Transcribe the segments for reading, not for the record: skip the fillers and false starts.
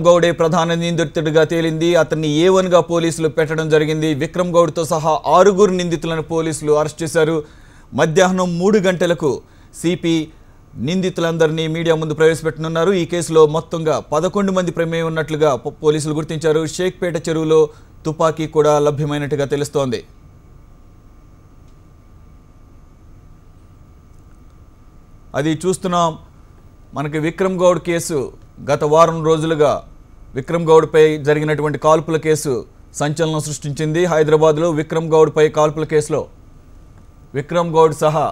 గౌడే ప్రధాన నిందితుడిగా తేలింది. అతన్ని A1 గా పోలీసులు పెట్టడం జరిగింది. విక్రమ్ గౌడ్తో సహా 6 నిందితులను పోలీసులు అరెస్ట్ చేశారు. మధ్యాహ్నం 3 గంటలకు సిపి నిందితులందరినీ మీడియా ముందు ప్రవేశపెట్టనున్నారు. ఈ కేసులో మొత్తంగా 11 మంది ప్రమేయం ఉన్నట్లుగా పోలీసులు గుర్తించారు. షేక్పేట చెరువులో తుపాకీ కూడా లభ్యమైనట్టుగా తెలుస్తోంది. అది చూస్తున్నాం. మనకి విక్రమ్ గౌడ్ కేసు గత వారం రోజులుగా విక్రమ్ గౌడ్పై జరిగినటువంటి కాల్పుల కేసు సంచలనం సృష్టించింది. హైదరాబాద్లో విక్రమ్ గౌడ్పై కాల్పుల కేసులో విక్రమ్ గౌడ్ సహా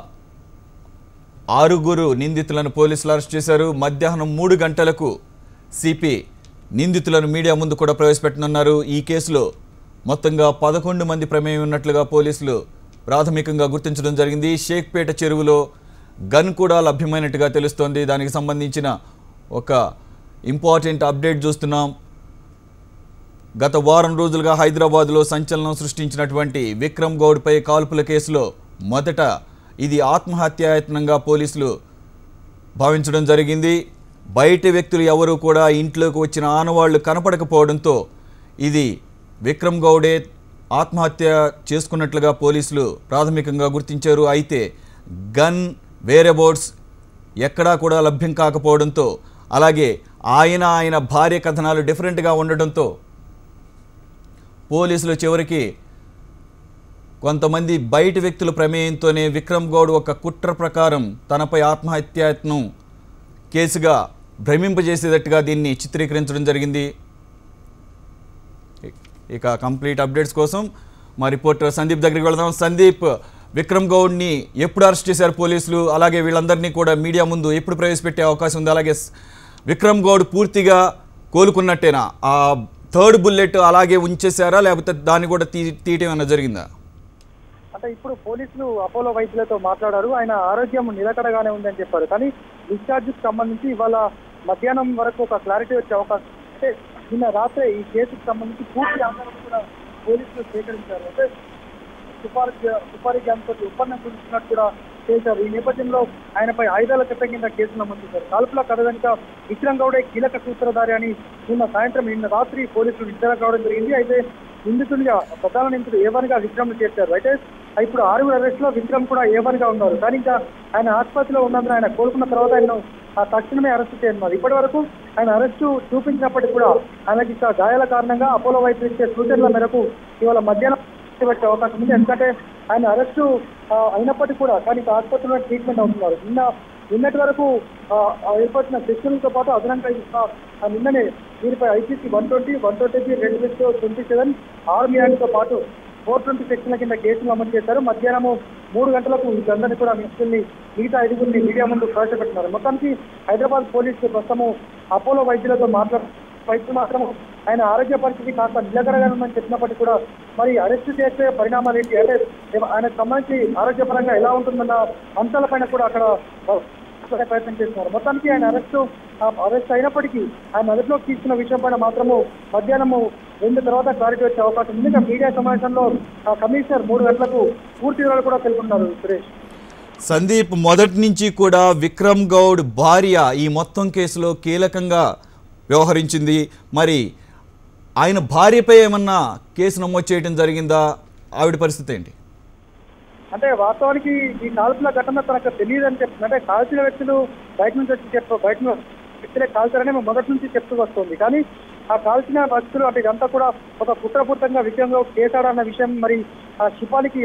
6 నిందితులను పోలీసులు అరెస్ట్ చేశారు. మధ్యాహ్నం 3 గంటలకు సిపి నిందితులను మీడియా ముందు కూడా ప్రవేశపెట్టనున్నారు. ఈ కేసులో మొత్తంగా 11 మంది ప్రమేయం ఉన్నట్లుగా పోలీసులు ప్రాథమికంగా గుర్తించడం జరిగింది. షేక్పేట చెరువులో గన్ కూడా లభ్యమైనట్టుగా తెలుస్తోంది. దానికి సంబంధించిన ఒక ఇంపార్టెంట్ అప్డేట్ చూస్తున్నాం. గత వారం రోజులుగా హైదరాబాద్లో సంచలనం సృష్టించినటువంటి విక్రమ్ గౌడ్పై కాల్పుల కేసులో మొదట ఇది ఆత్మహత్యాయత్నంగా పోలీసులు భావించడం జరిగింది. బయట వ్యక్తులు ఎవరూ కూడా ఇంట్లోకి వచ్చిన ఆనవాళ్లు కనపడకపోవడంతో ఇది విక్రమ్ గౌడే ఆత్మహత్య చేసుకున్నట్లుగా పోలీసులు ప్రాథమికంగా గుర్తించారు. అయితే గన్ వేరేబోట్స్ ఎక్కడా కూడా లభ్యం కాకపోవడంతో, అలాగే ఆయన భార్య కథనాలు డిఫరెంట్గా ఉండడంతో పోలీసులు చివరికి కొంతమంది బయట వ్యక్తుల ప్రమేయంతోనే విక్రమ్ గౌడ్ ఒక కుట్ర ప్రకారం తనపై ఆత్మహత్యాయత్నం కేసుగా భ్రమింపజేసేటట్టుగా దీన్ని చిత్రీకరించడం జరిగింది. ఇక కంప్లీట్ అప్డేట్స్ కోసం మా రిపోర్టర్ సందీప్ దగ్గరికి వెళదాం. సందీప్, విక్రమ్ గౌడ్ని ఎప్పుడు అరెస్ట్ చేశారు పోలీసులు? అలాగే వీళ్ళందరినీ కూడా మీడియా ముందు ఎప్పుడు ప్రవేశపెట్టే అవకాశం ఉంది? అలాగే విక్రమ్ గౌడ్ పూర్తిగా కోలుకున్నట్టేనా? ఆ 3rd బుల్లెట్ అలాగే ఉంచేశారా, లేకపోతే దాన్ని కూడా తీయటం ఏమైనా జరిగిందా? అంటే ఇప్పుడు పోలీసులు అపోలో వైద్యులతో మాట్లాడారు. ఆయన ఆరోగ్యం నిలకడగానే ఉందని చెప్పారు. కానీ డిశ్చార్జ్కి సంబంధించి ఇవాళ మధ్యాహ్నం వరకు ఒక క్లారిటీ వచ్చే అవకాశం. అంటే నిన్న రాత్రే ఈ కేసుకు సంబంధించి పూర్తి ఆధారాలు కూడా పోలీసులు సేకరించారు. అంటే సుపారీ గ్యాంగ్ తోటి ఒప్పందం కుదుర్చున్నట్టు కూడా చేశారు. ఈ నేపథ్యంలో ఆయనపై ఆయుధాల చట్టం కింద కేసు నమోదు చేశారు. కాల్పుల కథ వెనుక విక్రమ్ గౌడే కీలక సూత్రధారి అని నిన్న రాత్రి పోలీసులు నిర్ధారణ కావడం జరిగింది. అయితే నిందితుడిగా ప్రధాన నిందితుడు A1 గా విక్రమ్ చేర్చారు. అయితే ఇప్పుడు 6 అరెస్టులో విక్రమ్ కూడా A1 గా ఉన్నారు. కానీ ఇంకా ఆయన ఆసుపత్రిలో ఉన్నందున ఆయన కోలుకున్న తర్వాత ఆయన తక్షణమే అరెస్టు చేయనున్నారు. ఇప్పటి వరకు ఆయన అరెస్టు చూపించినప్పటికీ కూడా ఆయనకి ఇంకా గాయాల కారణంగా అపోలో వైద్యులు ఇచ్చే సూచనల మేరకు ఇవాళ మధ్యాహ్నం పెట్టే అవకాశం ఉంది. ఎందుకంటే ఆయన అరెస్టు అయినప్పటికీ కూడా కానీ ఆసుపత్రిలో ట్రీట్మెంట్ అవుతున్నారు. నిన్నటి వరకు ఏర్పడిన సెక్షన్లతో పాటు అదనంగా నిన్ననే దీనిపై IPC 120, 120, 227 ఆర్మీ యాక్ట్తో పాటు 420 సెక్షన్ల కింద కేసులు నమోదు చేశారు. మధ్యాహ్నం 3 గంటలకు వీళ్ళందరినీ కూడా మిగతా 5 మీడియా ముందు ప్రవేశపెట్టినారు. మొత్తానికి హైదరాబాద్ పోలీసులు ప్రస్తుతం అపోలో వైద్యులతో వైద్యులు మాత్రం ఆయన ఆరోగ్య పరిస్థితి కాస్త నిలకడగా ఉందని చెప్పినప్పటికీ కూడా మరి అరెస్టు చేసే పరిణామాలు ఏంటి, అంటే ఆయనకు సంబంధించి ఆరోగ్యపరంగా ఎలా ఉంటుందన్న అంశాలపైన కూడా అక్కడ ప్రయత్నం చేస్తున్నారు. మొత్తానికి ఆయన అరెస్ట్ అయినప్పటికీ ఆయన అదుపులోకి తీసుకున్న విషయం పైన మాత్రము మధ్యాహ్నం 2 తర్వాత క్లారిటీ వచ్చే అవకాశం ఉంది. ఇంకా మీడియా సమావేశంలో కమిషనర్ 3 గంటలకు పూర్తి వివరాలు కూడా తెలుపుతున్నారు. సురేష్, సందీప్, మొదటి నుంచి కూడా విక్రమ్ గౌడ్ భార్య ఈ మొత్తం కేసులో కీలకంగా వ్యవహరించింది. మరి ఆయన భార్యపై ఏమన్నా కేసు నమోదు చేయడం జరిగిందా? ఆవిడ పరిస్థితి ఏంటి? అంటే వాస్తవానికి ఈ కాల్పుల ఘటన తనకు తెలియదని చెప్తుంది. అంటే కాల్చిన వ్యక్తులు బయట నుంచి వచ్చి బయట వ్యక్తులే కాల్చారని మొదటి నుంచి చెప్తూ వస్తుంది. కానీ ఆ కాల్చిన వ్యక్తులు అంటే ఇదంతా కూడా ఒక కుట్రపూర్తంగా విక్రమ్ గౌడ్ చేశాడన్న విషయం మరి ఆ శిపాలికి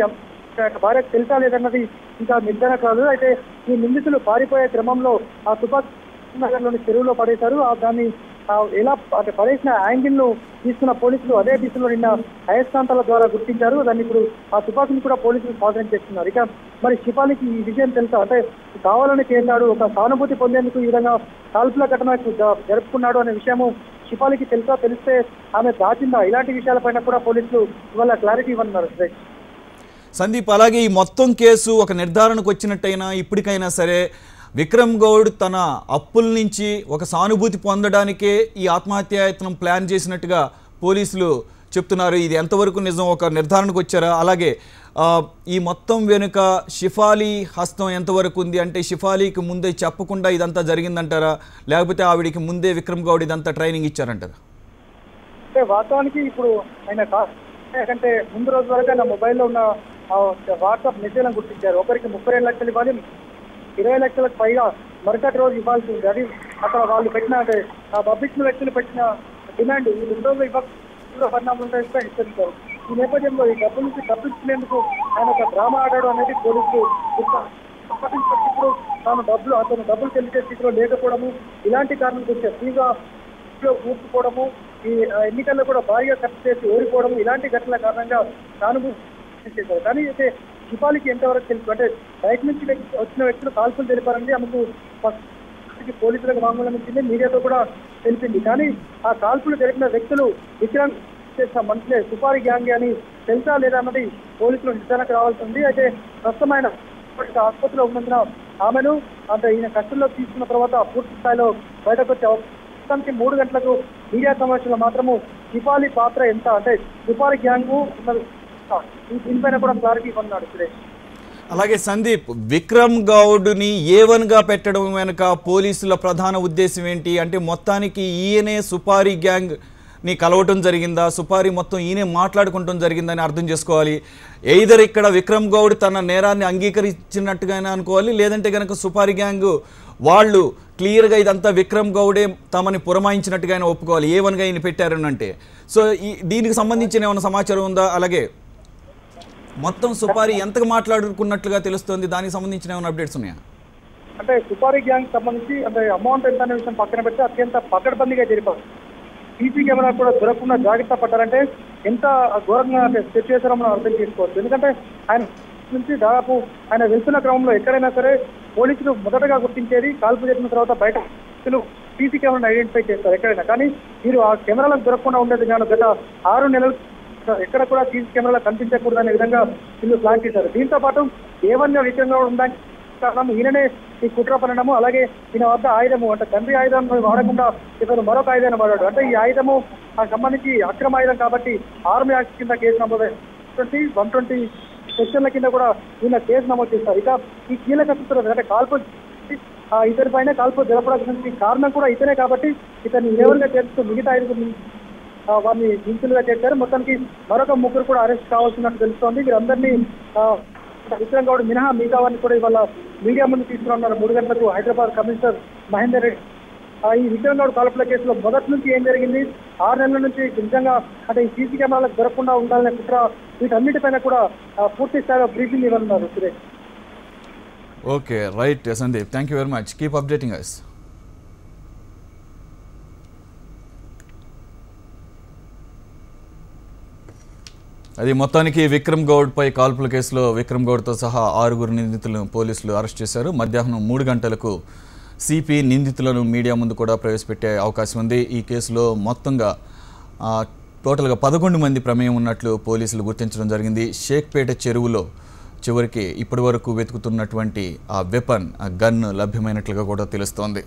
భార్యకు తెలుసా లేదన్నది ఇంకా నిర్ధారణ కాదు. అయితే ఈ నిందితులు పారిపోయే క్రమంలో ఆ తుపాకీ నగర్లోని చెరువులో పడేశారు. దాన్ని ఎలా అంటే పడేసిన యాంగిల్ తీసుకున్న పోలీసులు అదే దిశలో నిన్న అయస్కాంతాల ద్వారా గుర్తించారు. దాన్ని ఇప్పుడు ఆ తుపాకీని కూడా పోలీసులు స్వాధీనం చేస్తున్నారు. ఇక మరి శిపాలికి ఈ విషయం తెలుసా, అంటే కావాలని చేశాడు, ఒక సానుభూతి పొందేందుకు ఈ విధంగా కాల్పుల ఘటన జరుపుకున్నాడు అనే విషయము శిపాలికి తెలుసా? తెలిస్తే ఆమె దాచిందా? ఇలాంటి విషయాలపైన కూడా పోలీసులు ఇవాళ క్లారిటీ ఇవ్వనున్నారు. సందీప్, అలాగే ఈ మొత్తం కేసు ఒక నిర్ధారణకు వచ్చినట్టయినా ఇప్పటికైనా సరే విక్రమ్ గౌడ్ తన అప్పుల నుంచి ఒక సానుభూతి పొందడానికే ఈ ఆత్మహత్యాయత్నం ప్లాన్ చేసినట్టుగా పోలీసులు చెప్తున్నారు. ఇది ఎంతవరకు నిజం, ఒక నిర్ధారణకు వచ్చారా? అలాగే ఈ మొత్తం వెనుక షిఫాలి హస్తం ఎంతవరకు ఉంది? అంటే షిఫాలీకి ముందే చెప్పకుండా ఇదంతా జరిగిందంటారా, లేకపోతే ఆవిడికి ముందే విక్రమ్ గౌడ్ ఇదంతా ట్రైనింగ్ ఇచ్చారంటారా? అంటే వాస్తవానికి ఇప్పుడు ఆయన కంటే ముందు రోజు వరకు ఆయన మొబైల్లో ఉన్న వాట్సాప్ మెసేజ్లను గుర్తించారు. ఒకరికి 32 లక్షలు ఇవ్వాలి, 20 లక్షలకు పైగా మరుసటి రోజు ఇవ్వాల్సి ఉంది. అది అక్కడ వాళ్ళు పెట్టిన అంటే పంపించిన వ్యక్తులు పెట్టిన డిమాండ్ ఈ 2 రోజులు ఇవ్వకుండా పరిణామాలు ఉంటాయని హెచ్చరించారు. ఈ నేపథ్యంలో ఈ డబ్బుల నుంచి తప్పించుకునేందుకు ఆయన ఒక డ్రామా ఆడడం అనేది పోలీసులు ఇప్పుడు అతను డబ్బులు చెల్లించే స్థితిలో లేకపోవడము, ఇలాంటి కారణాలు వచ్చాయి. ఫ్రీగా కూర్చుకోవడము, ఈ ఎన్నికల్లో కూడా భారీగా ఖర్చు చేసి ఓడిపోవడం, ఇలాంటి ఘటనల కారణంగా సానుభూతి చేశారు. కానీ అయితే షిఫాలీకి ఎంతవరకు తెలుసు అంటే బయట నుంచి వచ్చిన వ్యక్తులు కాల్పులు తెలిపారండి. ఆమెకు పోలీసులకు వాంగ్మూలం ఇచ్చింది, మీడియాతో కూడా తెలిపింది. కానీ ఆ కాల్పులు జరిపిన వ్యక్తులు విక్రాంత్ చేసిన మనుషులే, సుపారీ గ్యాంగ్ అని తెలుసా లేదా అన్నది పోలీసులు నిర్ధారణకు రావాల్సి ఉంది. అయితే ప్రస్తుతం ఆయన ఆసుపత్రిలో ఉన్నందున ఆమెను అంటే ఈయన కస్టడీలో తీసుకున్న తర్వాత పూర్తి స్థాయిలో బయటకు వచ్చే 3 గంటలకు మీడియా సమావేశంలో మాత్రము షిఫాలి పాత్ర ఎంత అంటే సుపారీ గ్యాంగ్ ఉన్నది దీనిపైన కూడా క్లారిటీ ఇవ్వన్నాడు సురేష్. అలాగే సందీప్, విక్రమ్ గౌడ్ని A1గా పెట్టడం వెనుక పోలీసుల ప్రధాన ఉద్దేశం ఏంటి? అంటే మొత్తానికి ఈయనే సుపారీ గ్యాంగ్ని కలవటం జరిగిందా, సుపారీ మొత్తం ఈయనే మాట్లాడుకుంటం జరిగిందని అర్థం చేసుకోవాలి. ఎయిదర్ ఇక్కడ విక్రమ్ గౌడ్ తన నేరాన్ని అంగీకరించినట్టుగానే అనుకోవాలి, లేదంటే కనుక సుపారీ గ్యాంగ్ వాళ్ళు క్లియర్గా ఇదంతా విక్రమ్ గౌడే తమని పురమాయించినట్టుగానే ఒప్పుకోవాలి, A1గా ఈయన పెట్టారని అంటే. సో దీనికి సంబంధించిన ఏమైనా సమాచారం ఉందా? అలాగే మొత్తం సుపారీ ఎంతకు మాట్లాడుకున్నట్లుగా తెలుస్తుంది, దానికి సంబంధించిన ఏమైనా అప్డేట్స్ ఉన్నాయా? అంటే సుపారీ గ్యాంగ్ సంబంధించి అంటే అమౌంట్ ఎంత అనే విషయం పక్కన పెడితే అత్యంత పకడ్బందీగా జరిపారు. సీసీ కెమెరా కూడా దొరకకుండా జాగ్రత్త పడ్డారంటే ఎంత ఘోరంగా అంటే సెట్ చేశారో మనం అర్థం చేసుకోవచ్చు. ఎందుకంటే ఆయన నుంచి దాదాపు ఆయన వెళ్తున్న క్రమంలో ఎక్కడైనా సరే పోలీసులు మొదటగా గుర్తించేది కాల్పు జరిగిన తర్వాత బయట సీసీ కెమెరాను ఐడెంటిఫై చేస్తారు ఎక్కడైనా. కానీ మీరు ఆ కెమెరాలకు దొరకకుండా ఉండేది కానీ గత 6 నెలలు ఎక్కడ కూడా సీసీ కెమెరాలో కనిపించకూడదు అనే విధంగా వీళ్ళు ప్లాన్ చేశారు. దీంతో పాటు ఏమన్నా విషయంగా ఉందని కారణం ఈయననే ఈ కుట్ర పనడము, అలాగే ఈయన వద్ద ఆయుధము అంటే తండ్రి ఆయుధం వాడకుండా ఇతను మరొక ఆయుధాన్ని వాడాడు. అంటే ఈ ఆయుధము సంబంధించి అక్రమ ఆయుధం కాబట్టి ఆర్మీ యాక్ట్ కింద కేసు నమోదు 120 సెక్షన్ల కింద కూడా ఈయన కేసు నమోదు చేస్తారు. ఇక ఈ కీలక సూత్రం అంటే కాల్పు ఇతని పైన కాల్పు జరపడానికి కారణం కూడా ఇతనే కాబట్టి ఇతన్ని ఎవరిగా చేస్తూ మిగతా 5 వారిని దించులుగా చేశారు. మొత్తానికి మరొక 3 కూడా అరెస్ట్ కావాల్సినట్టు తెలుస్తోంది. వీరందరినీ విక్రమ్ గౌడ్ మినహా మిగతా వారిని కూడా ఇవాళ మీడియా ముందు తీసుకున్నారు 3 గంటలకు హైదరాబాద్ కమిషనర్ మహేందర్ రెడ్డి. ఈ విక్రమ్ గౌడ్ కాల్పుల కేసులో మొదటి నుంచి ఏం జరిగింది, 6 నెలల నుంచి నిజంగా అంటే ఈ సీసీ కెమెరాలకు దొరకకుండా ఉండాలనే కుట్ర, వీటన్నిటిపైన కూడా పూర్తి స్థాయిలో బ్రీఫింగ్ ఇవ్వనున్నారు Suresh. Okay, right Sandeep, thank you very much, keep updating us. అది మొత్తానికి విక్రమ్ గౌడ్ పై కాల్పుల కేసులో విక్రమ్ గౌడ్తో సహా 6 నిందితులను పోలీసులు అరెస్ట్ చేశారు. మధ్యాహ్నం 3 గంటలకు సిపి నిందితులను మీడియా ముందు కూడా ప్రవేశపెట్టే అవకాశం ఉంది. ఈ కేసులో మొత్తంగా టోటల్గా 11 మంది ప్రమేయం ఉన్నట్లు పోలీసులు గుర్తించడం జరిగింది. షేక్పేట చెరువులో చివరికి ఇప్పటి వరకు వెతుకుతున్నటువంటి ఆ వెపన్, ఆ గన్ లభ్యమైనట్లుగా కూడా తెలుస్తోంది.